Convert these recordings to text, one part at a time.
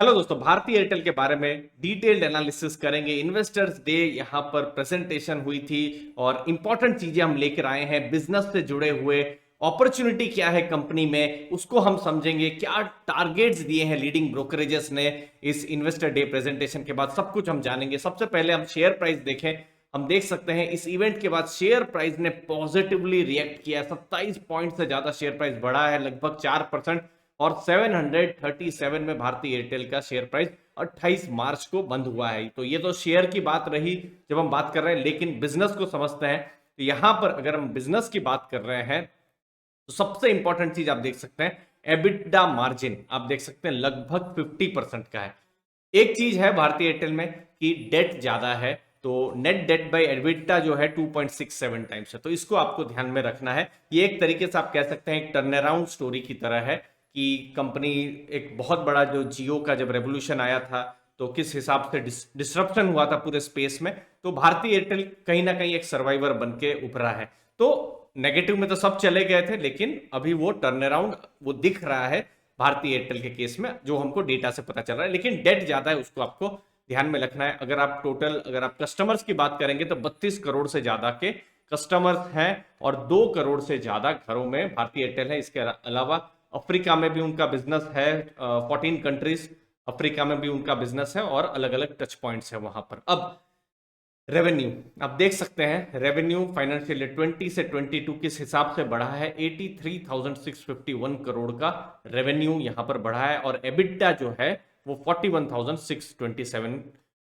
Hello दोस्तों, भारतीय Airtel के बारे में डिटेल्ड एनालिसिस करेंगे। इन्वेस्टर्स डे यहाँ पर प्रेजेंटेशन हुई थी और इंपॉर्टेंट चीजें हम लेकर आए हैं। बिजनेस से जुड़े हुए अपॉर्चुनिटी क्या है कंपनी में, उसको हम समझेंगे। क्या टारगेट्स दिए हैं लीडिंग ब्रोकरेजेस ने इस इन्वेस्टर डे प्रेजेंटेशन के बाद, सब कुछ हम जानेंगे। सबसे पहले हम शेयर प्राइस देखें। हम देख सकते हैं इस इवेंट के बाद शेयर प्राइस ने पॉजिटिवली रिएक्ट किया। 27 पॉइंट से ज्यादा शेयर प्राइस बढ़ा है, लगभग 4%। और 737 में भारतीय एयरटेल का शेयर प्राइस 28 मार्च को बंद हुआ है। तो ये तो शेयर की बात रही जब हम बात कर रहे हैं, लेकिन बिजनेस को समझते हैं। तो यहां पर अगर हम बिजनेस की बात कर रहे हैं तो सबसे इंपॉर्टेंट चीज आप देख सकते हैं, एबिटा मार्जिन आप देख सकते हैं लगभग 50% का है। एक चीज है भारतीय एयरटेल में कि डेट ज्यादा है, तो नेट डेट बाय एबिटा जो है 2.67 टाइम्स है। तो इसको आपको ध्यान में रखना है। ये एक तरीके से आप कह सकते हैं एक टर्न अराउंड स्टोरी की तरह है कि कंपनी एक बहुत बड़ा, जो जियो का जब रेवोल्यूशन आया था तो किस हिसाब से डिस्ट्रप्शन हुआ था पूरे स्पेस में, तो भारतीय एयरटेल कहीं ना कहीं एक सर्वाइवर बन के उभरा है। तो नेगेटिव में तो सब चले गए थे, लेकिन अभी वो टर्न अराउंड वो दिख रहा है भारतीय एयरटेल के केस में, जो हमको डेटा से पता चल रहा है। लेकिन डेट ज्यादा है, उसको आपको ध्यान में रखना है। अगर आप कस्टमर्स की बात करेंगे तो 32 करोड़ से ज्यादा के कस्टमर्स हैं और 2 करोड़ से ज्यादा घरों में भारतीय एयरटेल है। इसके अलावा अफ्रीका में भी उनका बिजनेस है, 14 कंट्रीज अफ्रीका में भी उनका बिजनेस है और अलग अलग टच पॉइंट्स है वहां पर। अब रेवेन्यू आप देख सकते हैं, रेवेन्यू फाइनेंशियल ईयर 20 से 22 किस हिसाब से बढ़ा है। 83,651 करोड़ का रेवेन्यू यहां पर बढ़ा है और एबिटा जो है वो 41,627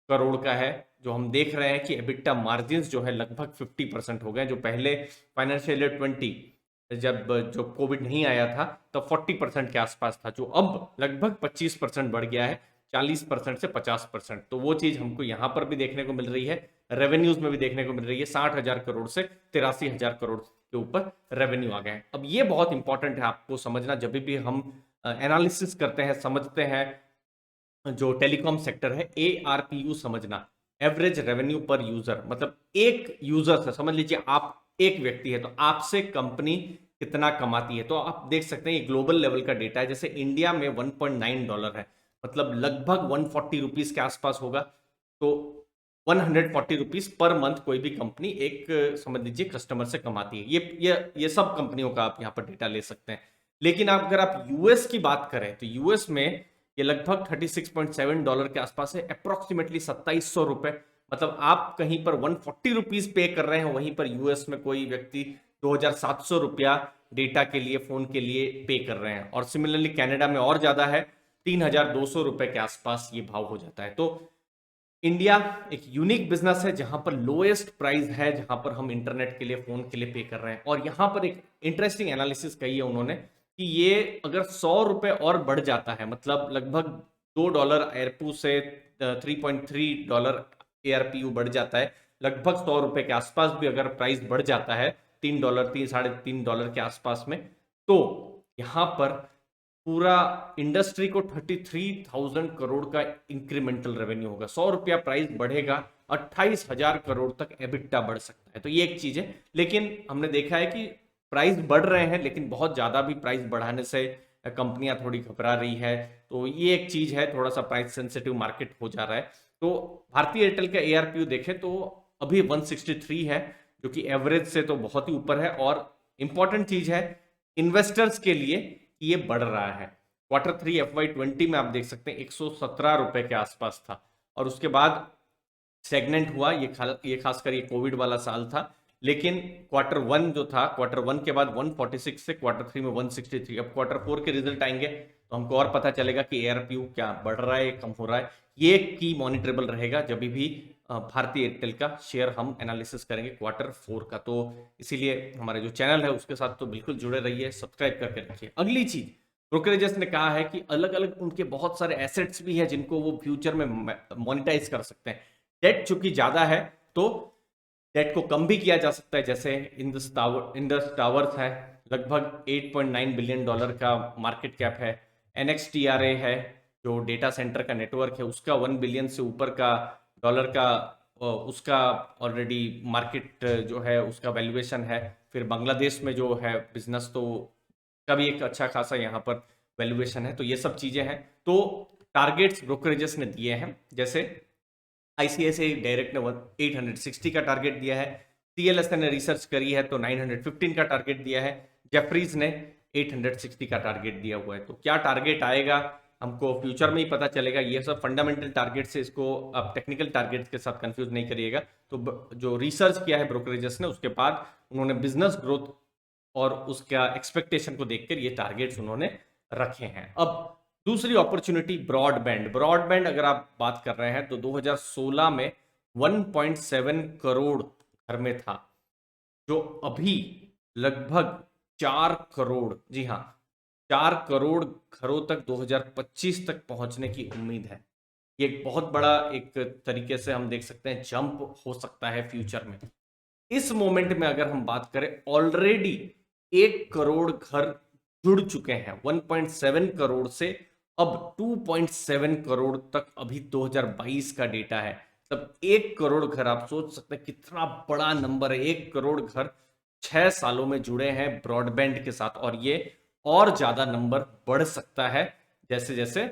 करोड़ का है। जो हम देख रहे हैं कि एबिटा मार्जिन जो है लगभग 50% हो गए। जो पहले फाइनेंशियल ईयर 20 जब जो कोविड नहीं आया था तब 40% के आसपास था, जो अब लगभग 25% बढ़ गया है, 40% से 50%। तो वो चीज हमको यहां पर भी देखने को मिल रही है, रेवेन्यूज में भी देखने को मिल रही है। 60,000 करोड़ से 83,000 करोड़ के ऊपर रेवेन्यू आ गए। अब ये बहुत इंपॉर्टेंट है आपको समझना, जब भी हम एनालिसिस करते हैं, समझते हैं जो टेलीकॉम सेक्टर है, एआरपीयू समझना, एवरेज रेवेन्यू पर यूजर। मतलब एक यूजर से, समझ लीजिए आप एक व्यक्ति है तो आपसे कंपनी कितना कमाती है। तो आप देख सकते हैं ये ग्लोबल लेवल का डेटा है। जैसे इंडिया में $1.9 है, मतलब लगभग 140 रुपीज के आसपास होगा। तो 140 रुपीज पर मंथ कोई भी कंपनी एक समझ लीजिए कस्टमर से कमाती है। ये सब कंपनियों का आप यहाँ पर डेटा ले सकते हैं। लेकिन अगर आप यूएस की बात करें तो यूएस में ये लगभग $36.7 के आसपास है, अप्रोक्सीमेटली 2700 रुपए। मतलब आप कहीं पर 140 रुपीज पे कर रहे हैं, वहीं पर यूएस में कोई व्यक्ति 2700 रुपया डेटा के लिए, फोन के लिए पे कर रहे हैं। और सिमिलरली कनाडा में और ज्यादा है, 3200 रुपए के आसपास ये भाव हो जाता है। तो इंडिया एक यूनिक बिजनेस है जहां पर लोएस्ट प्राइस है, जहां पर हम इंटरनेट के लिए, फोन के लिए पे कर रहे हैं। और यहां पर एक इंटरेस्टिंग एनालिसिस कही है उन्होंने कि ये अगर 100 रुपए और बढ़ जाता है, मतलब लगभग $2 एयरपू से $3.3 एआरपीयू बढ़ जाता है, लगभग 100 रुपए के आसपास भी अगर प्राइस बढ़ जाता है, $3, $3 साढ़े $3 के आसपास में, तो यहां पर पूरा इंडस्ट्री को 33,000 करोड़ का इंक्रीमेंटल रेवेन्यू होगा। 100 रुपया प्राइस बढ़ेगा, 28,000 करोड़ तक एबिटा बढ़ सकता है। तो ये एक चीज है। लेकिन हमने देखा है कि प्राइस बढ़ रहे हैं, लेकिन बहुत ज्यादा भी प्राइस बढ़ाने से कंपनियां थोड़ी घबरा रही है। तो ये एक चीज है, थोड़ा सा प्राइस सेंसिटिव मार्केट हो जा रहा है। तो भारतीय एयरटेल का एआरपीयू देखें तो अभी 163 है, जो कि एवरेज से तो बहुत ही ऊपर है। और इंपॉर्टेंट चीज है इन्वेस्टर्स के लिए कि ये बढ़ रहा है। Q3 FY20 में आप देख सकते हैं 117 रुपए के आसपास था, और उसके बाद सेगमेंट हुआ। ये खासकर ये कोविड वाला साल था। लेकिन Q1 जो था, Q1 के बाद 146 से Q3 में 163। अब Q4 के रिजल्ट आएंगे तो हमको और पता चलेगा कि एआरपीयू क्या बढ़ रहा है, कम हो रहा है। ये की मॉनिटरेबल रहेगा जब भी भारतीय एयरटेल का शेयर हम एनालिसिस करेंगे Q4 का। तो इसीलिए हमारे जो चैनल है उसके साथ तो बिल्कुल जुड़े रहिए, सब्सक्राइब करके रखिए। अगली चीज, ब्रोकरेजेस ने कहा है कि अलग अलग उनके बहुत सारे एसेट्स भी है जिनको वो फ्यूचर में मोनिटाइज कर सकते हैं। डेट चूंकि ज्यादा है तो डेट को कम भी किया जा सकता है। जैसे इंडस टावर्स है, लगभग $8.9 बिलियन का मार्केट कैप है। एनएक्सटीआरए है, जो डेटा सेंटर का नेटवर्क है, उसका 1 बिलियन से ऊपर का डॉलर का उसका ऑलरेडी मार्केट जो है उसका वैल्यूएशन है। फिर बांग्लादेश में जो है बिजनेस, तो का भी एक अच्छा खासा यहाँ पर वैल्यूएशन है। तो ये सब चीजें हैं। तो टारगेट्स ब्रोकरेजेस ने दिए हैं, जैसे आईसीआईसीआई डायरेक्ट ने 860 का टारगेट दिया है, सीएलएसए ने रिसर्च करी है तो 915 का टारगेट दिया है, जेफरीज ने 860 का टारगेट दिया हुआ है। तो क्या टारगेट आएगा हमको फ्यूचर में ही पता चलेगा। ये सब फंडामेंटल टारगेट से, इसको आप टेक्निकल टारगेट्स के साथ कंफ्यूज नहीं करिएगा। तो जो रिसर्च किया है ब्रोकरेजेस ने, उसके बाद उन्होंने बिजनेस ग्रोथ और उसका एक्सपेक्टेशन को देखकर ये टारगेट्स उन्होंने रखे हैं। अब दूसरी अपॉर्चुनिटी ब्रॉडबैंड। ब्रॉडबैंड अगर आप बात कर रहे हैं तो 2016 में 1.7 करोड़ घर में था, जो अभी लगभग 4 करोड़, जी हाँ 4 करोड़ घरों तक 2025 तक पहुंचने की उम्मीद है। ये एक बहुत बड़ा, एक तरीके से हम देख सकते हैं जंप हो सकता है फ्यूचर में। इस मोमेंट में अगर हम बात करें, ऑलरेडी 1 करोड़ घर जुड़ चुके हैं 1.7 करोड़ से, अब 2.7 करोड़ तक अभी 2022 का डेटा है। तब 1 करोड़ घर, आप सोच सकते हैं कितना बड़ा नंबर है। 1 करोड़ घर 6 सालों में जुड़े हैं ब्रॉडबैंड के साथ, और ये और ज्यादा नंबर बढ़ सकता है जैसे जैसे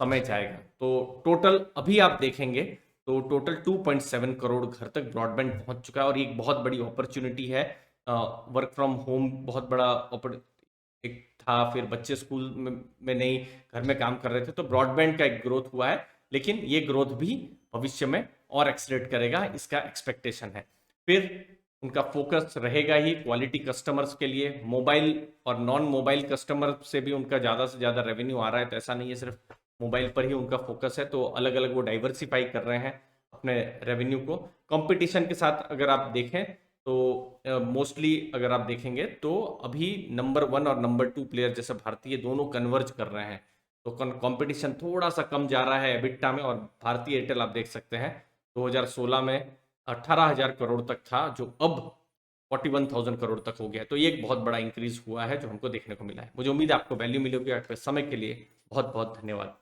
समय जाएगा। तो टोटल अभी आप देखेंगे तो टोटल 2.7 करोड़ घर तक ब्रॉडबैंड पहुंच चुका है, और ये एक बहुत बड़ी अपॉर्चुनिटी है। वर्क फ्रॉम होम बहुत बड़ा एक था, फिर बच्चे स्कूल में नहीं, घर में काम कर रहे थे, तो ब्रॉडबैंड का एक ग्रोथ हुआ है। लेकिन ये ग्रोथ भी भविष्य में और एक्सलेरेट करेगा, इसका एक्सपेक्टेशन है। फिर उनका फोकस रहेगा ही क्वालिटी कस्टमर्स के लिए। मोबाइल और नॉन मोबाइल कस्टमर से भी उनका ज़्यादा से ज़्यादा रेवेन्यू आ रहा है, तो ऐसा नहीं है सिर्फ मोबाइल पर ही उनका फोकस है। तो अलग अलग वो डाइवर्सिफाई कर रहे हैं अपने रेवेन्यू को। कंपटीशन के साथ अगर आप देखें तो मोस्टली अगर आप देखेंगे तो अभी नंबर 1 और नंबर 2 प्लेयर जैसे भारतीय, दोनों कन्वर्ज कर रहे हैं। तो कंपटीशन थोड़ा सा कम जा रहा है एबिटा में। और भारतीय एयरटेल आप देख सकते हैं 2016 में 18,000 करोड़ तक था, जो अब 41,000 करोड़ तक हो गया। तो ये एक बहुत बड़ा इंक्रीज हुआ है जो हमको देखने को मिला है। मुझे उम्मीद है आपको वैल्यू मिलेगी। आपके समय के लिए बहुत बहुत धन्यवाद।